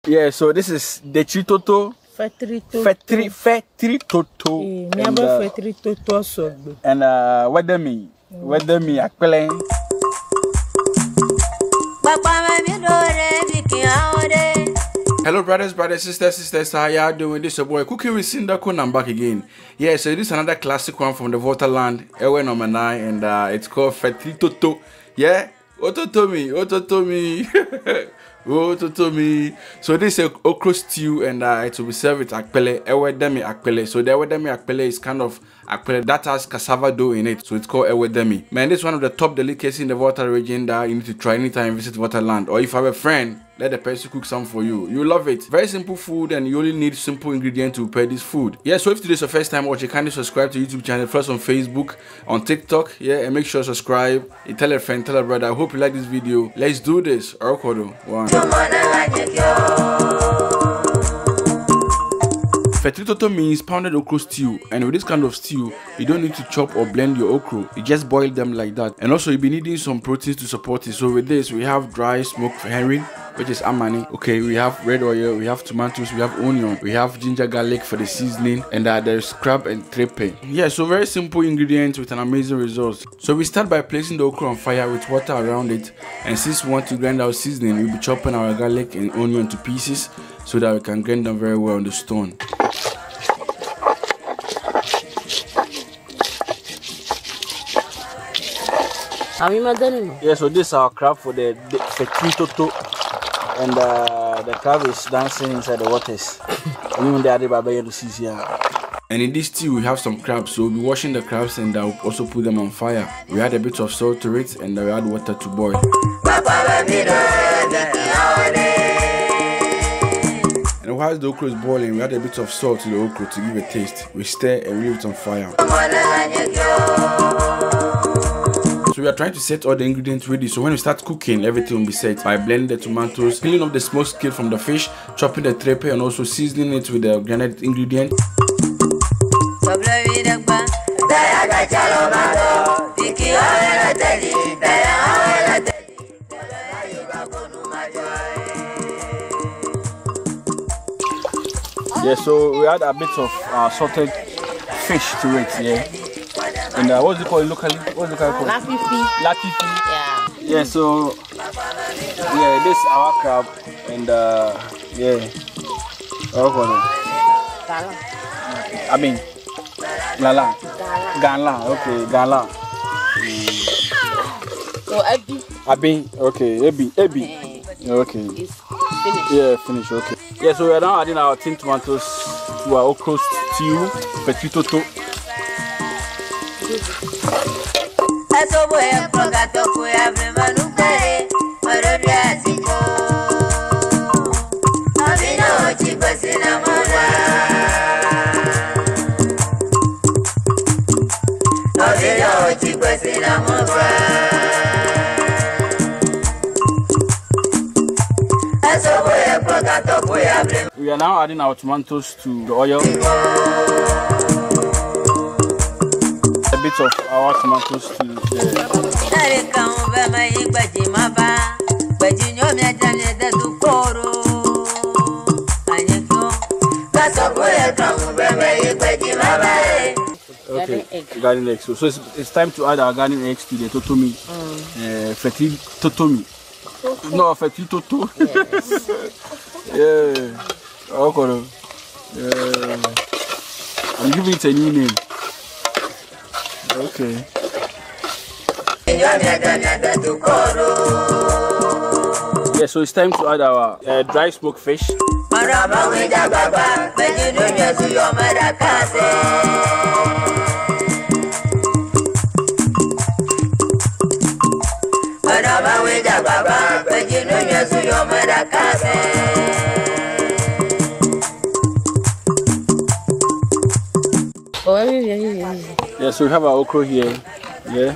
Yeah, so this is the Toto. Fetri Toto. Fetri Toto. Fetri Toto so. And weather me akpele. Hello brothers, sisters, how y'all doing? This is your boy Cooking with Sindaco and I'm back again. Yeah, so this is another classic one from the Volta land, Ewe number 9, and it's called Fetri Toto. Yeah? Ototomi. Ototomi. So this is okra stew and it will be served with akpele, ewedemi akpele. So the ewedemi akpele is kind of akpele that has cassava dough in it. So it's called ewedemi. Man, this is one of the top delicacies in the Volta region that you need to try anytime you visit Volta land. Or if you have a friend, let the person cook some for you. You love it. Very simple food and you only need simple ingredients to prepare this food. Yeah, so if today is your first time watching, kindly subscribe to YouTube channel. First on Facebook, on TikTok. Yeah, and make sure to subscribe. You tell a friend, tell a brother. I hope you like this video. Let's do this. One. Fetri Toto means pounded okra stew, and with this kind of stew, you don't need to chop or blend your okra. You just boil them like that. And also you'll be needing some proteins to support it. So with this, we have dry smoked herring, which is amani. Okay, we have red oil, we have tomatoes, we have onion, we have ginger garlic for the seasoning, and there's crab and trepe. Yeah, so very simple ingredients with an amazing result. So we start by placing the okra on fire with water around it, and since we want to grind our seasoning, we'll be chopping our garlic and onion to pieces so that we can grind them very well on the stone. Yeah, so this is our crab for the Fetri Toto, and the crab is dancing inside the waters. And in this stew we have some crabs, so we'll be washing the crabs and I'll also put them on fire. We add a bit of salt to it and we add water to boil. And while the okra is boiling, we add a bit of salt to the okra to give a taste. We stir and leave it on fire. So we are trying to set all the ingredients ready, so when we start cooking, everything will be set by blending the tomatoes, peeling off the smoked skin from the fish, chopping the trepe and also seasoning it with the granite ingredient. Yeah, so we add a bit of salted fish to it, yeah. And what's it called locally? What's it called? Latifi. Yeah. So yeah, this is our crab and yeah. Gala. Okay, gala. So Abi. Okay, Ebi. Okay. It's finished. Yeah, finished. Okay. Yeah, so we are now adding our tin tomatoes to our okra stew, Fetri Toto. We are now adding our tomatoes to the oil. A bit of our tomatoes to the okay, garden eggs. So it's time to add our garden eggs to the totomi. Fetri totomi. No, Fetri Toto. Yes. Yeah. Okay. I'm giving it a new name. Okay. Yeah, so it's time to add our dry smoked fish. Yeah, so we have our okra here. Yeah.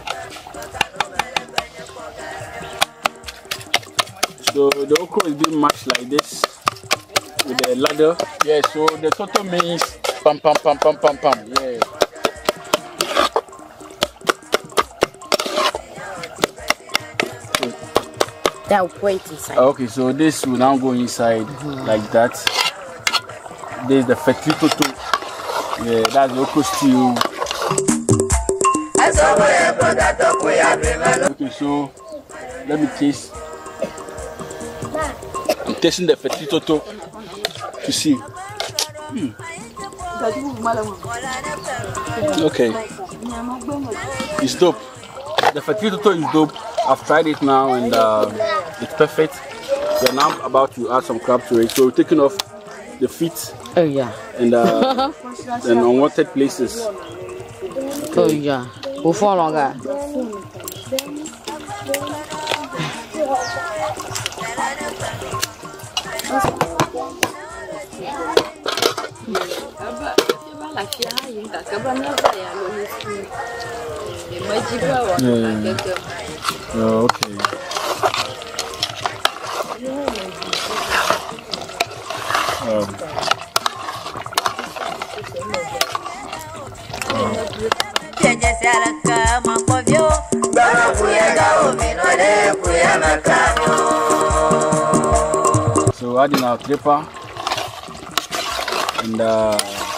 So the okra is being mashed like this with the ladle. Yeah, so the Toto means pam. Yeah. That will pour it inside. Okay, so this will now go inside like that. This is the FETRI TOTO. Yeah, that's the okra stew. Okay, so let me taste. I'm tasting the FETRI TOTO to see. Okay, it's dope. The FETRI TOTO is dope. I've tried it now and it's perfect. We're now about to add some crab to it. So we're taking off the feet. Oh yeah. And unwanted places. Okay. Oh yeah. We'll fall on that. Oh, okay. So adding our clipper and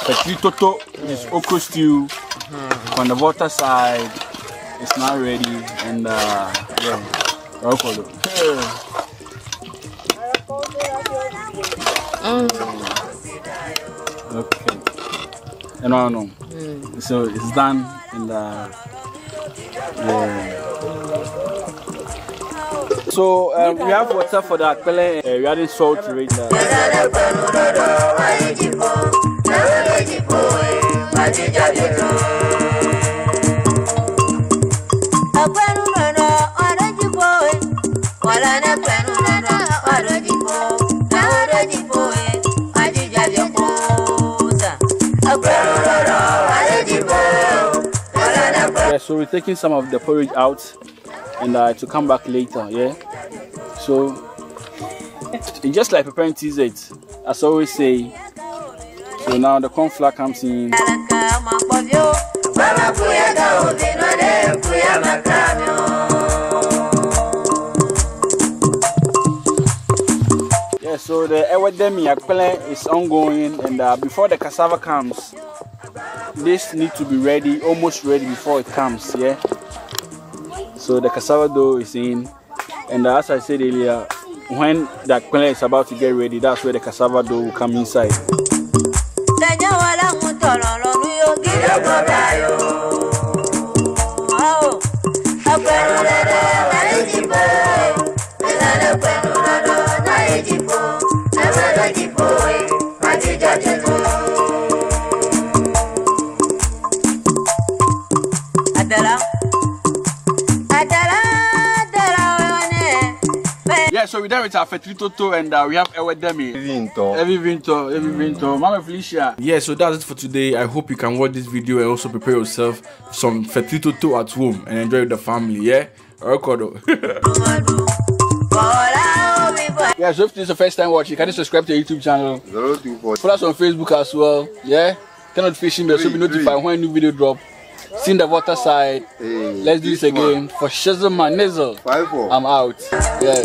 FETRI TOTO is okra stew on the Volta side. It's now ready and yeah, okay. And I know. So it's done and yeah. So we have water for the akpele. We're adding salt to it. Yeah, so we're taking some of the porridge out and to come back later, yeah. So it's just like preparing T-Zed, as I always say. So now the corn flour comes in. Yeah, so the Ewe OKRA is ongoing, and before the cassava comes, this needs to be ready, almost ready before it comes, yeah. So the cassava dough is in, and as I said earlier, when the OKRA is about to get ready, that's where the cassava dough will come inside. Yeah, so we're done with our FETRI TOTO and we have Ewe Every winter. Mama Felicia. Yeah, so that's it for today. I hope you can watch this video and also prepare yourself some FETRI TOTO at home and enjoy with the family, yeah? Yeah, so if this is the first time watching, can you subscribe to the YouTube channel? Follow us on Facebook as well, yeah? Turn notification bell so be notified when a new video drop. See the Volta side. Let's do this again. For Shazam and Nizzle, I'm out. Yeah.